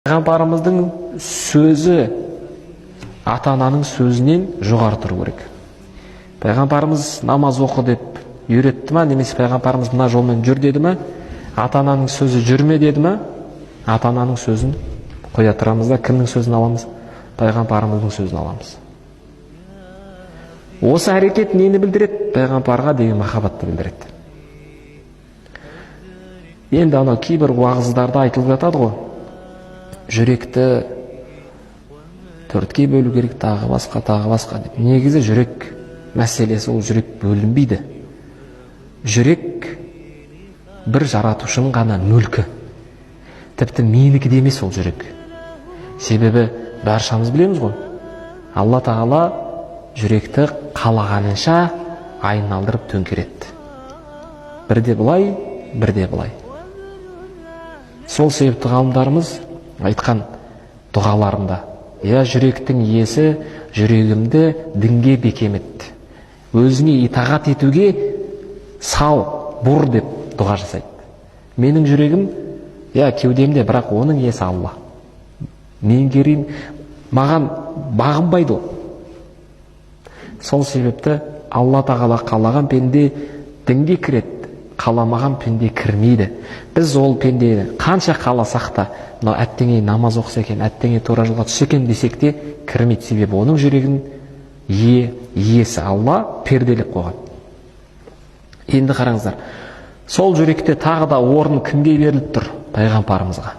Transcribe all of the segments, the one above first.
Пайғамбарымыздың сөзі ата-ананың сөзінен жоғары тұру керек. Пайғамбарымыз намаз оқы деп үйретті ма, немесе пайғамбарымыз мына жолмен жүр деді ме, ата-ананың сөзі жүрме деді ме, ата-ананың сөзін қоя тұрамыз да кімнің сөзін аламыз? Пайғамбарымыздың сөзін аламыз. Осы әрекет нені білдіреді? Пайғамбарға деген махаббатты білдіреді. Енді анау кейбір уағыздарда айтылып жатады ғой, жүректі төртке бөлу керек, тағы басқа деп. Негізі жүрек мәселесі, ол жүрек бөлінбейді. Жүрек бір жаратушының ғана мүлкі. Тіпті менікі де емес ол жүрек. Себебі баршамыз білеміз ғой, Алла Тағала жүректі қалағанынша айналдырып төңкереді. Бірде былай, бірде былай. Сол себепті ғалымдарымыз айтқан дұғаларында: «Я жүректің иесі, жүрегімді дінге бекем етті. Өзіңе итағат етуге сал, бұр» деп дұға жасайды. Менің жүрегім, кеудемде, бірақ оның иесі Алла. Мен керейін, маған бағынбайды ол. Сол себепті Алла Тағала қалаған пенде дінге кіреді, қаламаған пенде кірмейді. Біз ол пендені қанша қаласақ та, әттеңе намаз оқыса екен, әттеңе тура жолға түссе екен десек те кірмейді. Себебі оның жүрегінің иесі Алла перделеп қойған. Енді қараңыздар, сол жүректе тағы да орын кімге беріліп тұр? Пайғамбарымызға.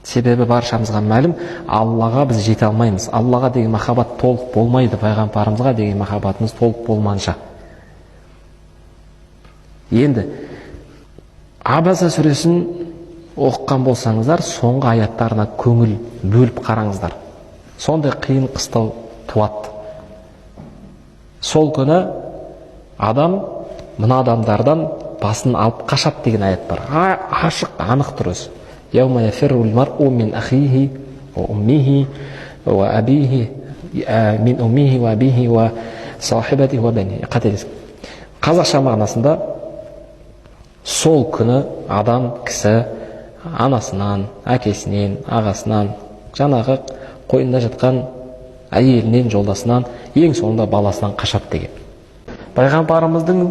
Себебі баршамызға мәлім, Аллаға біз жете алмаймыз. Аллаға деген махаббат толық болмайды, пайғамбарымызға деген махаббатымыз толық болманша. Енді Абаса сүресін оқыған болсаңыздар, соңғы аяттарына көңіл бөліп қараңыздар. Сондай қиын қыстау туады. Сол күні адам мына адамдардан басын алып қашады деген аят бар. Ашық, анық тұр өзі. Яума яфиррул мар'у мин ахиhi ва уммиhi ва абиhi мин уммиhi ва абиhi ва сахибатихи ва бани. Қателес. Қазақша мағынасында сол күні адам, кісі анасынан, әкесінен, ағасынан, жаңағы қойнында жатқан әйелінен, жолдасынан, ең соңында баласынан қашады деген. Пайғамбарымыздың